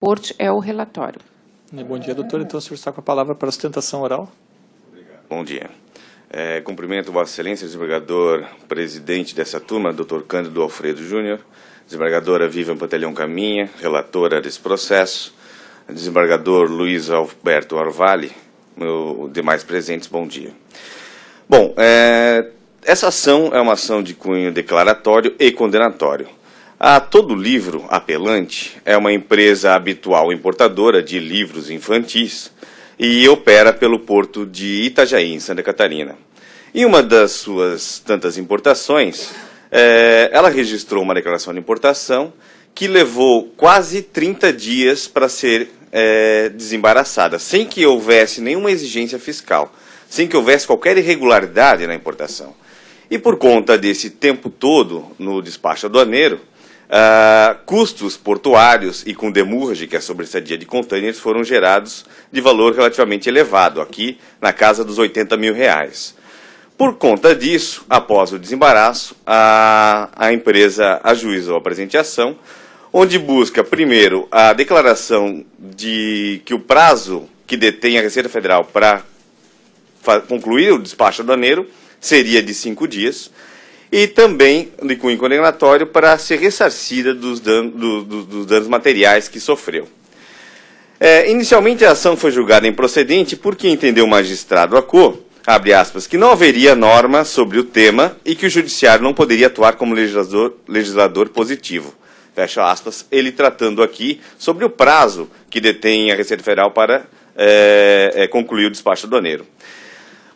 Porte é o relatório. Bom dia, doutor. Então, o senhor está com a palavra para a sustentação oral. Bom dia. Cumprimento Vossa Excelência, desembargador presidente dessa turma, doutor Cândido Alfredo Júnior, desembargadora Vivian Pantelhão Caminha, relatora desse processo, desembargador Luiz Alberto Orvali, demais presentes, bom dia. Bom, essa ação é uma ação de cunho declaratório e condenatório. A Todo Livro Apelante é uma empresa habitual importadora de livros infantis e opera pelo porto de Itajaí, em Santa Catarina. Em uma das suas tantas importações, ela registrou uma declaração de importação que levou quase 30 dias para ser desembaraçada, sem que houvesse nenhuma exigência fiscal, sem que houvesse qualquer irregularidade na importação. E por conta desse tempo todo no despacho aduaneiro, custos portuários e com demurragem, que é a sobressadia de contêineres, foram gerados de valor relativamente elevado, aqui na casa dos R$80 mil. Por conta disso, após o desembaraço, a empresa ajuizou a presente ação, onde busca, primeiro, a declaração de que o prazo que detém a Receita Federal para concluir o despacho aduaneiro seria de 5 dias, e também de cunho condenatório para ser ressarcida dos danos materiais que sofreu. Inicialmente a ação foi julgada improcedente porque entendeu o magistrado ACO, abre aspas, que não haveria norma sobre o tema e que o judiciário não poderia atuar como legislador positivo. Fecha aspas, ele tratando aqui sobre o prazo que detém a Receita Federal para concluir o despacho aduaneiro.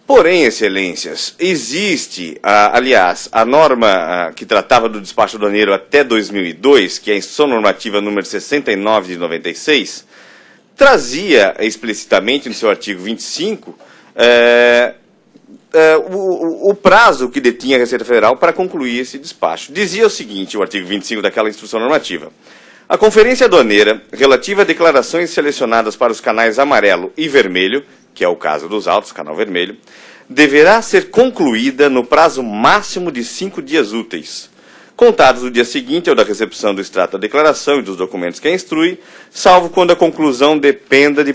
Porém, excelências, existe, aliás, a norma que tratava do despacho aduaneiro até 2002, que é a Instrução Normativa número 69 de 96, trazia explicitamente no seu artigo 25 o prazo que detinha a Receita Federal para concluir esse despacho. Dizia o seguinte, o artigo 25 daquela Instrução Normativa: a Conferência Aduaneira, relativa a declarações selecionadas para os canais amarelo e vermelho, que é o caso dos autos, canal vermelho, deverá ser concluída no prazo máximo de 5 dias úteis, contados do dia seguinte ao da recepção do extrato da declaração e dos documentos que a instrui, salvo quando a conclusão dependa de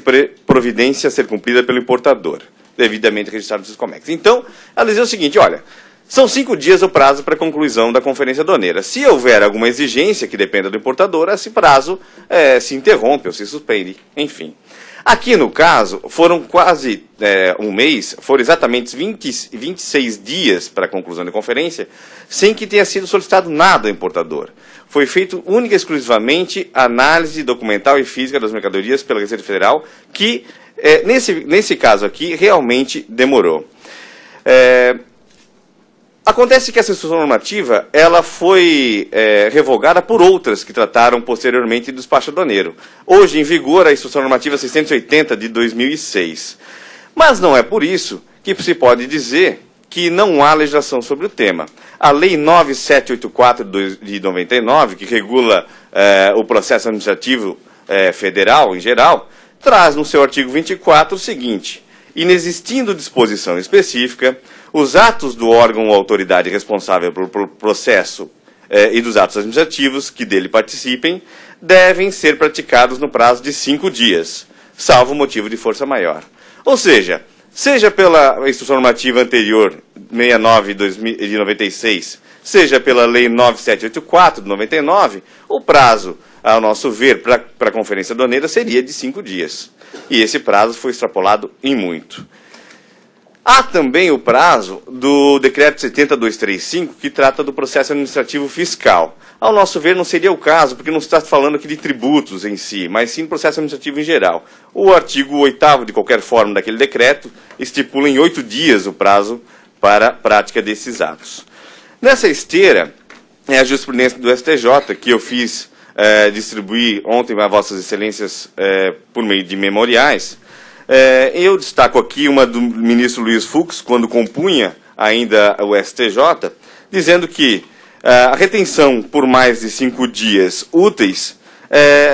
providência a ser cumprida pelo importador, devidamente registrado nos seus COMEX. Então, ela dizia o seguinte, olha, são 5 dias o prazo para a conclusão da conferência aduaneira. Se houver alguma exigência que dependa do importador, esse prazo se interrompe ou se suspende, enfim. Aqui, no caso, foram quase um mês, foram exatamente 26 dias para a conclusão da conferência, sem que tenha sido solicitado nada ao importador. Foi feito única e exclusivamente análise documental e física das mercadorias pela Receita Federal, que, nesse caso aqui, realmente demorou. Acontece que essa instrução normativa ela foi revogada por outras que trataram posteriormente do despacho aduaneiro. Hoje, em vigor, a Instrução Normativa 680 de 2006. Mas não é por isso que se pode dizer que não há legislação sobre o tema. A Lei 9784 de 99, que regula o processo administrativo federal em geral, traz no seu artigo 24 o seguinte: inexistindo disposição específica, os atos do órgão ou autoridade responsável pelo processo e dos atos administrativos que dele participem devem ser praticados no prazo de 5 dias, salvo motivo de força maior. Ou seja pela Instrução Normativa anterior, 69 de 96, seja pela Lei 9784 de 99, o prazo, ao nosso ver, para a Conferência Aduaneira seria de 5 dias. E esse prazo foi extrapolado em muito. Há também o prazo do Decreto 70235, que trata do processo administrativo fiscal. Ao nosso ver, não seria o caso, porque não se está falando aqui de tributos em si, mas sim do processo administrativo em geral. O artigo 8º, de qualquer forma, daquele decreto, estipula em 8 dias o prazo para a prática desses atos. Nessa esteira, é a jurisprudência do STJ, que eu fiz distribuir ontem a Vossas Excelências por meio de memoriais. Eu destaco aqui uma do ministro Luiz Fux, quando compunha ainda o STJ, dizendo que a retenção por mais de 5 dias úteis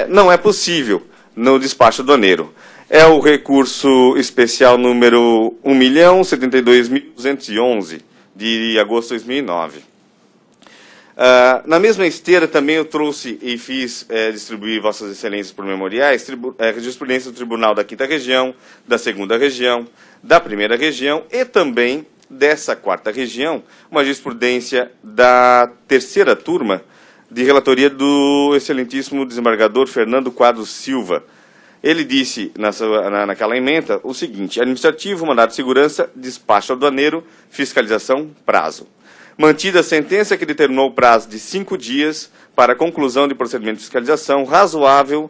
não é possível no despacho aduaneiro. É o recurso especial número 1.072.211, de agosto de 2009. Na mesma esteira também eu trouxe e fiz distribuir Vossas Excelências por memoriais jurisprudência do Tribunal da 5ª Região, da 2ª Região, da 1ª Região e também dessa 4ª Região, uma jurisprudência da 3ª turma de relatoria do excelentíssimo desembargador Fernando Quadros Silva. Ele disse naquela ementa o seguinte: administrativo, mandado de segurança, despacho aduaneiro, fiscalização, prazo. Mantida a sentença que determinou o prazo de 5 dias para a conclusão de procedimento de fiscalização razoável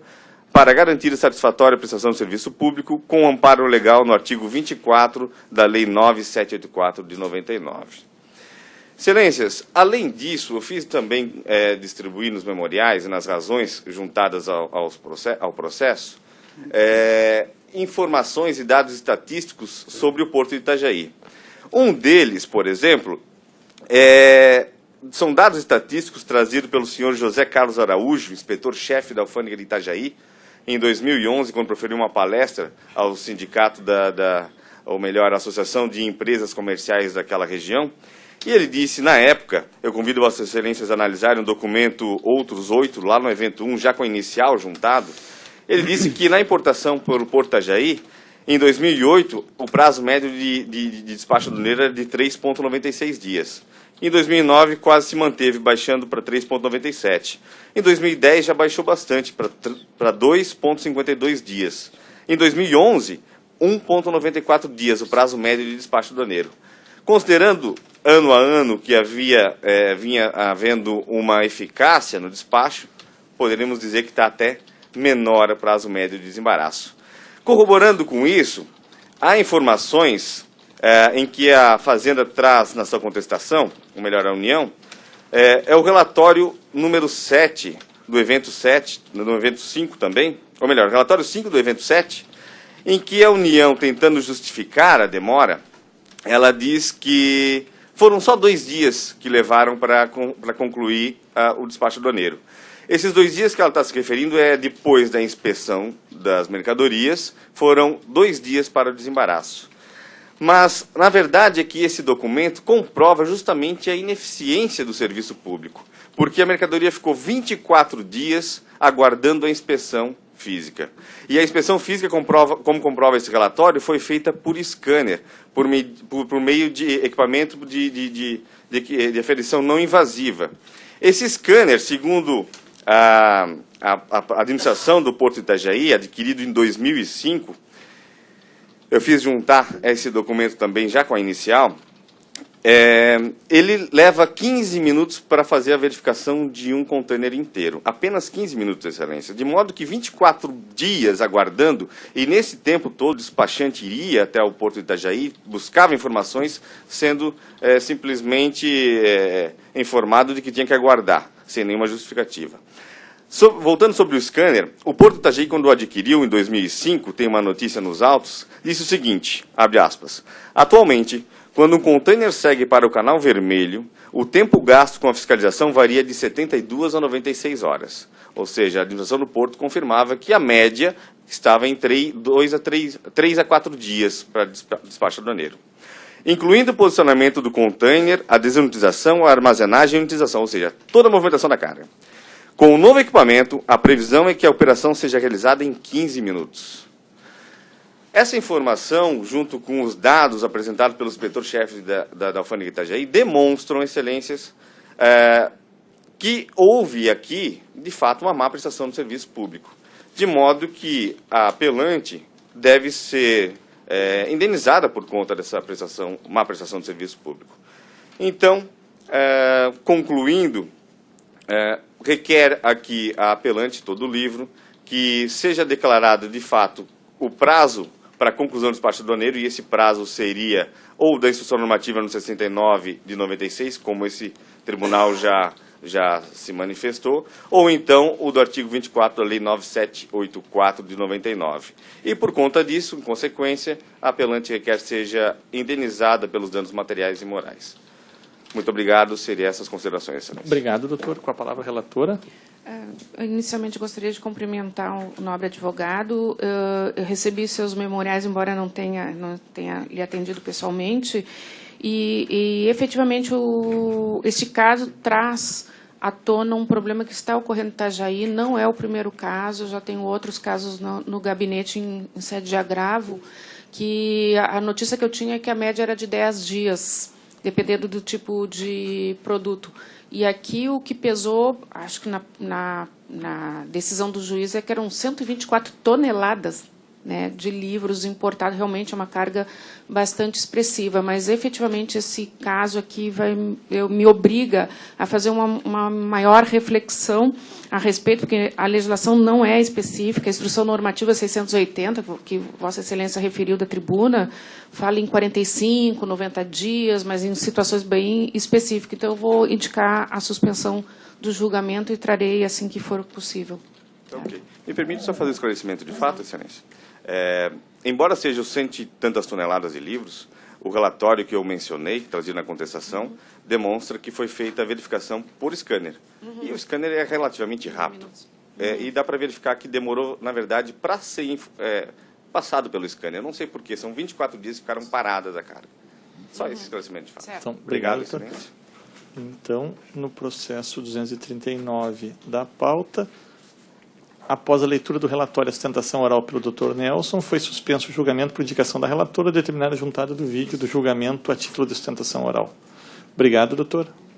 para garantir a satisfatória prestação de serviço público, com amparo legal no artigo 24 da Lei 9.784 de 99. Excelências, além disso, eu fiz também distribuir nos memoriais e nas razões juntadas ao processo informações e dados estatísticos sobre o Porto de Itajaí. Um deles, por exemplo, são dados estatísticos trazidos pelo senhor José Carlos Araújo, inspetor-chefe da Alfândega de Itajaí, em 2011, quando proferiu uma palestra ao sindicato ou melhor, a Associação de Empresas Comerciais daquela região, e ele disse, na época, eu convido Vossas Excelências a analisarem o documento Outros 8, lá no evento 1, já com a inicial juntado, ele disse que na importação pelo Porto Itajaí, em 2008, o prazo médio de despacho aduaneiro era de 3,96 dias. Em 2009, quase se manteve, baixando para 3,97. Em 2010, já baixou bastante, para 2,52 dias. Em 2011, 1,94 dias, o prazo médio de despacho aduaneiro. Considerando ano a ano que vinha havendo uma eficácia no despacho, poderíamos dizer que está até menor o prazo médio de desembaraço. Corroborando com isso, há informações em que a Fazenda traz na sua contestação, ou melhor, a União, é o relatório número 7 do evento 7, no evento 5 também, ou melhor, relatório 5 do evento 7, em que a União, tentando justificar a demora, ela diz que foram só 2 dias que levaram para concluir o despacho aduaneiro. Esses 2 dias que ela está se referindo depois da inspeção das mercadorias, foram 2 dias para o desembaraço. Mas, na verdade, é que esse documento comprova justamente a ineficiência do serviço público, porque a mercadoria ficou 24 dias aguardando a inspeção física. E a inspeção física, como comprova esse relatório, foi feita por scanner, por meio de equipamento de aferição não invasiva. Esse scanner, segundo a administração do Porto de Itajaí, adquirido em 2005, eu fiz juntar esse documento também já com a inicial, ele leva 15 minutos para fazer a verificação de um container inteiro. Apenas 15 minutos, Excelência. De modo que 24 dias aguardando, e nesse tempo todo o despachante iria até o Porto de Itajaí, buscava informações, sendo simplesmente informado de que tinha que aguardar, sem nenhuma justificativa. Voltando sobre o scanner, o Porto de Itajaí, quando o adquiriu em 2005, tem uma notícia nos autos, disse o seguinte, abre aspas, atualmente, quando um container segue para o Canal Vermelho, o tempo gasto com a fiscalização varia de 72 a 96 horas. Ou seja, a administração do Porto confirmava que a média estava em 3 a 4 dias para despacho aduaneiro. Incluindo o posicionamento do container, a desinutização, a armazenagem e a unitização, ou seja, toda a movimentação da carga. Com o novo equipamento, a previsão é que a operação seja realizada em 15 minutos. Essa informação, junto com os dados apresentados pelo inspetor-chefe da Alfândega de Itajaí, demonstram, Excelências, que houve aqui, de fato, uma má prestação de serviço público, de modo que a apelante deve ser indenizada por conta dessa má prestação de serviço público. Então, concluindo, requer aqui a apelante, todo o livro, que seja declarado, de fato, o prazo para a conclusão do despacho aduaneiro, e esse prazo seria ou da instrução normativa no 69 de 96, como esse tribunal já se manifestou, ou então o do artigo 24 da Lei 9784 de 99. E, por conta disso, em consequência, a apelante requer seja indenizada pelos danos materiais e morais. Muito obrigado. Seriam essas considerações, Excelência. Obrigado, doutor. Com a palavra, a relatora. Inicialmente, gostaria de cumprimentar o nobre advogado. Eu recebi seus memoriais, embora não tenha lhe atendido pessoalmente, e efetivamente, este caso traz à tona um problema que está ocorrendo em Itajaí. Não é o primeiro caso, já tenho outros casos no gabinete em sede de agravo, que a notícia que eu tinha é que a média era de 10 dias, dependendo do tipo de produto. E aqui o que pesou, acho que na decisão do juiz, é que eram 124 toneladas, né, de livros importados. Realmente é uma carga bastante expressiva, mas efetivamente esse caso aqui me obriga a fazer uma maior reflexão a respeito, porque a legislação não é específica. A Instrução Normativa 680, que Vossa Excelência referiu da tribuna, fala em 45, 90 dias, mas em situações bem específicas. Então, eu vou indicar a suspensão do julgamento e trarei assim que for possível. Ok. Me permite só fazer um esclarecimento de fato, Excelência. Embora sejam 100 e tantas toneladas de livros, o relatório que eu mencionei, trazido na contestação, demonstra que foi feita a verificação por scanner. E o scanner é relativamente rápido. E dá para verificar que demorou, na verdade, para ser passado pelo scanner. Eu não sei porquê, são 24 dias que ficaram paradas a carga. Só esse esclarecimento de fato. Certo. Então, Obrigado, doutor. Excelência. Então, no processo 239 da pauta, após a leitura do relatório e a sustentação oral pelo Dr. Nelson, foi suspenso o julgamento por indicação da relatora, determinada a juntada do vídeo do julgamento a título de sustentação oral. Obrigado, doutor.